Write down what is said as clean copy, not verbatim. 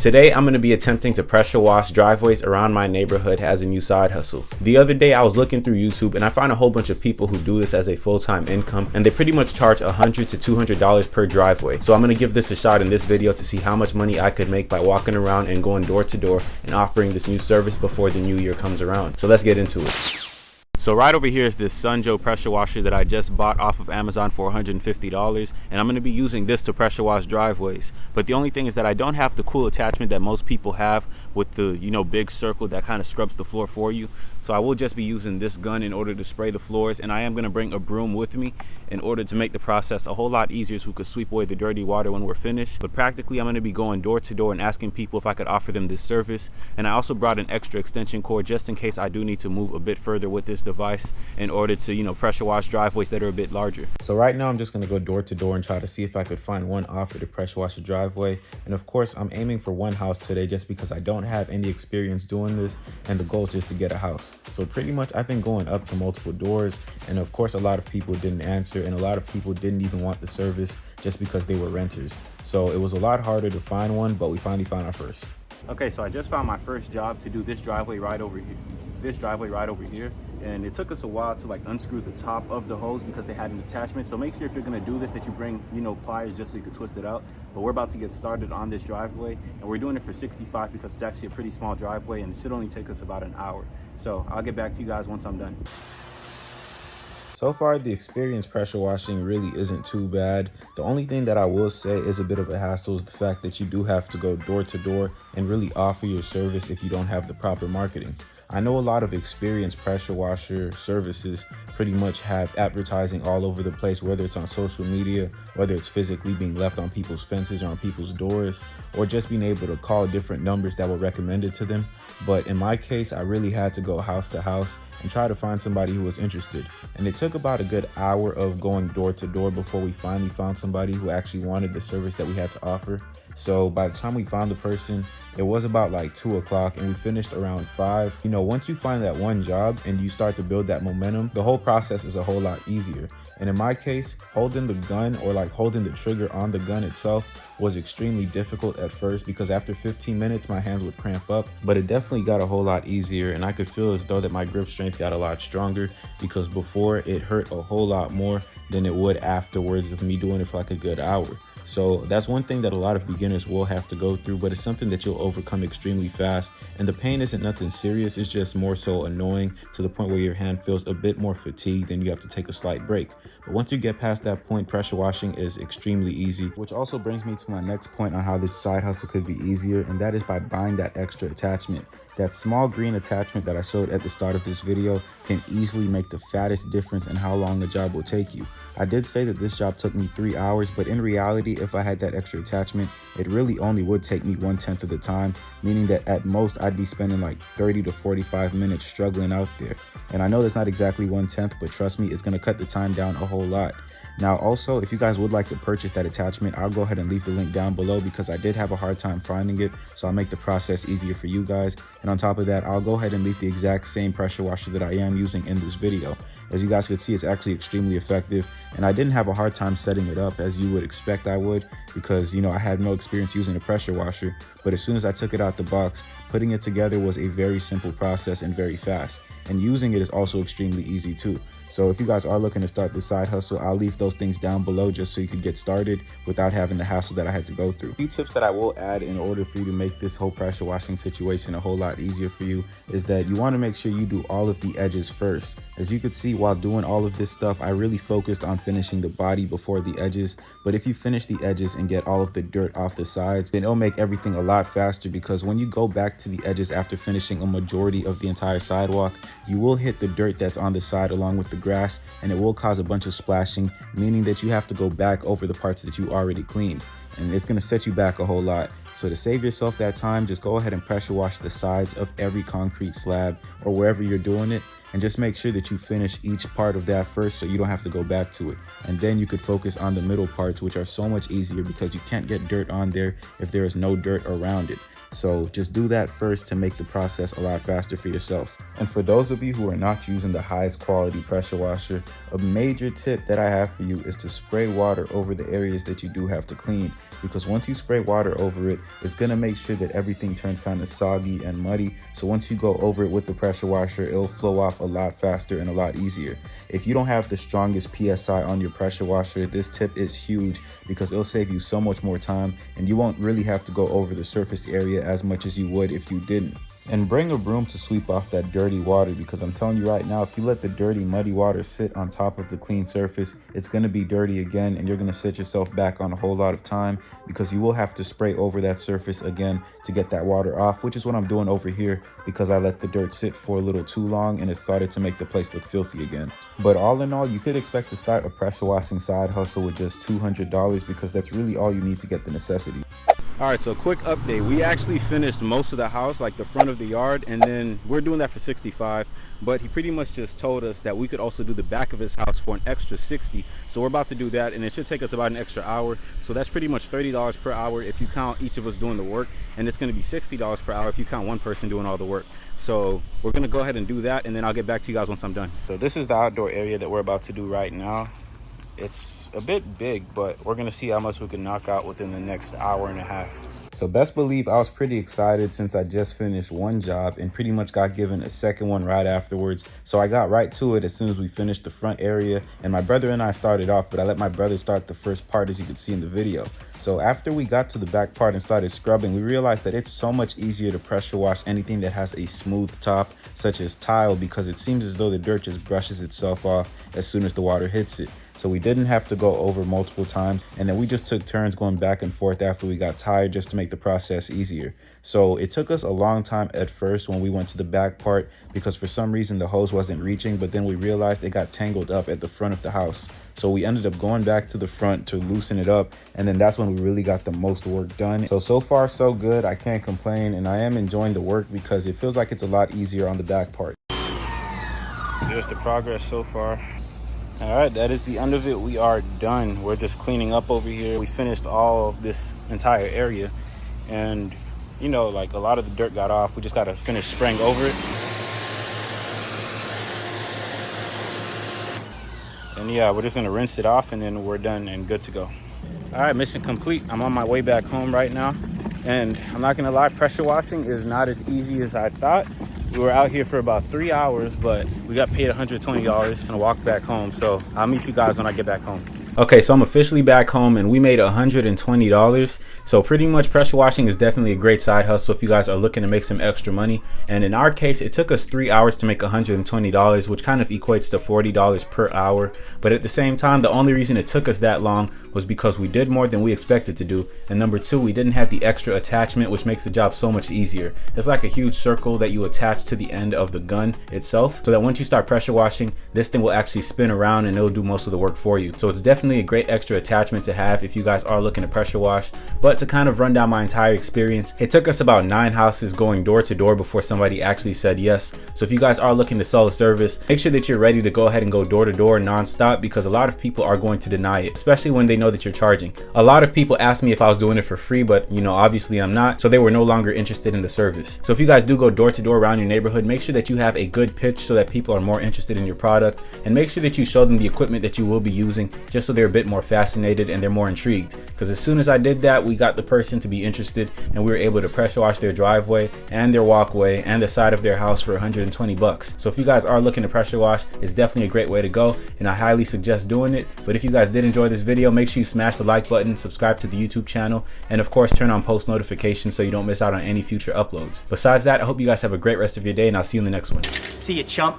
Today, I'm going to be attempting to pressure wash driveways around my neighborhood as a new side hustle. The other day, I was looking through YouTube and I found a whole bunch of people who do this as a full-time income, and they pretty much charge $100 to $200 per driveway. So I'm going to give this a shot in this video to see how much money I could make by walking around and going door to door and offering this new service before the new year comes around. So let's get into it. So right over here is this Sunjo pressure washer that I just bought off of Amazon for $150, and I'm going to be using this to pressure wash driveways. But the only thing is that I don't have the cool attachment that most people have with the, big circle that kind of scrubs the floor for you. So I will just be using this gun in order to spray the floors, and I am going to bring a broom with me in order to make the process a whole lot easier so we could sweep away the dirty water when we're finished. But practically, I'm going to be going door to door and asking people if I could offer them this service. And I also brought an extra extension cord just in case I do need to move a bit further with this device in order to, pressure wash driveways that are a bit larger. So right now I'm just going to go door to door and try to see if I could find one offer to pressure wash a driveway. And of course, I'm aiming for one house today just because I don't have any experience doing this, and the goal is just to get a house. So pretty much I've been going up to multiple doors, and of course a lot of people didn't answer, and a lot of people didn't even want the service just because they were renters. So it was a lot harder to find one, but we finally found our first. Okay, so I just found my first job to do this driveway right over here. And it took us a while to unscrew the top of the hose because they had an attachment. So make sure if you're gonna do this that you bring, pliers just so you can twist it out. But we're about to get started on this driveway, and we're doing it for 65 because it's actually a pretty small driveway and it should only take us about an hour. So I'll get back to you guys once I'm done. So far, the experience pressure washing really isn't too bad. The only thing that I will say is a bit of a hassle is the fact that you do have to go door to door and really offer your service if you don't have the proper marketing. I know a lot of experienced pressure washer services pretty much have advertising all over the place, whether it's on social media, whether it's physically being left on people's fences or on people's doors, or just being able to call different numbers that were recommended to them. But in my case, I really had to go house to house and try to find somebody who was interested. And it took about a good hour of going door to door before we finally found somebody who actually wanted the service that we had to offer. So by the time we found the person, it was about 2 o'clock and we finished around 5. Once you find that one job and you start to build that momentum, the whole process is a whole lot easier. And in my case, holding the gun or holding the trigger on the gun itself was extremely difficult at first because after 15 minutes, my hands would cramp up, but it definitely got a whole lot easier, and I could feel as though that my grip strength got a lot stronger because before it hurt a whole lot more than it would afterwards of me doing it for a good hour. So that's one thing that a lot of beginners will have to go through, but it's something that you'll overcome extremely fast. And the pain isn't nothing serious. It's just more so annoying to the point where your hand feels a bit more fatigued and you have to take a slight break. But once you get past that point, pressure washing is extremely easy, which also brings me to my next point on how this side hustle could be easier, and that is by buying that extra attachment. That small green attachment that I showed at the start of this video can easily make the fattest difference in how long the job will take you. I did say that this job took me 3 hours, but in reality, if I had that extra attachment, it really only would take me 1/10 of the time, meaning that at most I'd be spending 30 to 45 minutes struggling out there. And I know that's not exactly 1/10, but trust me, it's gonna cut the time down a whole lot. Now also, if you guys would like to purchase that attachment, I'll go ahead and leave the link down below because I did have a hard time finding it, so I'll make the process easier for you guys. And on top of that, I'll go ahead and leave the exact same pressure washer that I am using in this video. As you guys can see, it's actually extremely effective, and I didn't have a hard time setting it up as you would expect I would because, I had no experience using a pressure washer. But as soon as I took it out the box, putting it together was a very simple process and very fast. And using it is also extremely easy too. So if you guys are looking to start this side hustle, I'll leave those things down below just so you can get started without having the hassle that I had to go through. A few tips that I will add in order for you to make this whole pressure washing situation a whole lot easier for you is that you want to make sure you do all of the edges first. As you could see, while doing all of this stuff, I really focused on finishing the body before the edges. But if you finish the edges and get all of the dirt off the sides, then it'll make everything a lot faster because when you go back to the edges after finishing a majority of the entire sidewalk, you will hit the dirt that's on the side along with the grass, and it will cause a bunch of splashing, meaning that you have to go back over the parts that you already cleaned, and it's going to set you back a whole lot. So to save yourself that time, just go ahead and pressure wash the sides of every concrete slab or wherever you're doing it, and just make sure that you finish each part of that first so you don't have to go back to it. And then you could focus on the middle parts, which are so much easier because you can't get dirt on there if there is no dirt around it. So just do that first to make the process a lot faster for yourself. And for those of you who are not using the highest quality pressure washer, a major tip that I have for you is to spray water over the areas that you do have to clean, because once you spray water over it, it's going to make sure that everything turns kind of soggy and muddy. So once you go over it with the pressure washer, it'll flow off a lot faster and a lot easier. If you don't have the strongest PSI on your pressure washer, this tip is huge because it'll save you so much more time, and you won't really have to go over the surface area as much as you would if you didn't. And bring a broom to sweep off that dirty water, because I'm telling you right now, if you let the dirty, muddy water sit on top of the clean surface, it's going to be dirty again, and you're going to set yourself back on a whole lot of time because you will have to spray over that surface again to get that water off, which is what I'm doing over here because I let the dirt sit for a little too long and it started to make the place look filthy again. But all in all, you could expect to start a pressure washing side hustle with just $200 because that's really all you need to get the necessity. All right, so quick update. We actually finished most of the house, like the front of the yard, and then we're doing that for $65. But he pretty much just told us that we could also do the back of his house for an extra $60. So we're about to do that, and it should take us about an extra hour. So that's pretty much $30 per hour if you count each of us doing the work, and it's going to be $60 per hour if you count one person doing all the work. So we're going to go ahead and do that, and then I'll get back to you guys once I'm done. So this is the outdoor area that we're about to do right now. It's a bit big, but we're going to see how much we can knock out within the next hour and a half. So best believe I was pretty excited since I just finished one job and pretty much got given a second one right afterwards. So I got right to it as soon as we finished the front area, and my brother and I started off, but I let my brother start the first part, as you could see in the video. So after we got to the back part and started scrubbing, we realized that it's so much easier to pressure wash anything that has a smooth top, such as tile, because it seems as though the dirt just brushes itself off as soon as the water hits it. So we didn't have to go over multiple times, and then we just took turns going back and forth after we got tired just to make the process easier. So it took us a long time at first when we went to the back part because for some reason the hose wasn't reaching, but then we realized it got tangled up at the front of the house. So we ended up going back to the front to loosen it up, and then that's when we really got the most work done. So far so good. I can't complain, and I am enjoying the work because it feels like it's a lot easier on the back part. Here's the progress so far. All right, that is the end of it. We are done. We're just cleaning up over here. We finished all of this entire area, and you know, like a lot of the dirt got off. We just got to finish spraying over it. And yeah, we're just gonna rinse it off and then we're done and good to go. All right, mission complete. I'm on my way back home right now, and I'm not gonna lie, pressure washing is not as easy as I thought. We were out here for about 3 hours, but we got paid $120 and walked back home. So I'll meet you guys when I get back home. Okay, so I'm officially back home and we made $120. So pretty much pressure washing is definitely a great side hustle if you guys are looking to make some extra money. And in our case, it took us 3 hours to make $120, which kind of equates to $40 per hour. But at the same time, the only reason it took us that long was because we did more than we expected to do. And number two, we didn't have the extra attachment, which makes the job so much easier. It's like a huge circle that you attach to the end of the gun itself, so that once you start pressure washing, this thing will actually spin around and it'll do most of the work for you. So it's definitely a great extra attachment to have if you guys are looking to pressure wash. But to kind of run down my entire experience, it took us about 9 houses going door to door before somebody actually said yes. So if you guys are looking to sell a service, make sure that you're ready to go ahead and go door to door non-stop, because a lot of people are going to deny it, especially when they know that you're charging. A lot of people asked me if I was doing it for free, but you know, obviously I'm not, so they were no longer interested in the service. So if you guys do go door to door around your neighborhood, make sure that you have a good pitch so that people are more interested in your product, and make sure that you show them the equipment that you will be using, just so they're a bit more fascinated and they're more intrigued. Because as soon as I did that, we got the person to be interested, and we were able to pressure wash their driveway and their walkway and the side of their house for $120. So if you guys are looking to pressure wash, it's definitely a great way to go, and I highly suggest doing it. But if you guys did enjoy this video, make sure you smash the like button, subscribe to the YouTube channel, and of course turn on post notifications so you don't miss out on any future uploads. Besides that, I hope you guys have a great rest of your day, and I'll see you in the next one. See you, chump.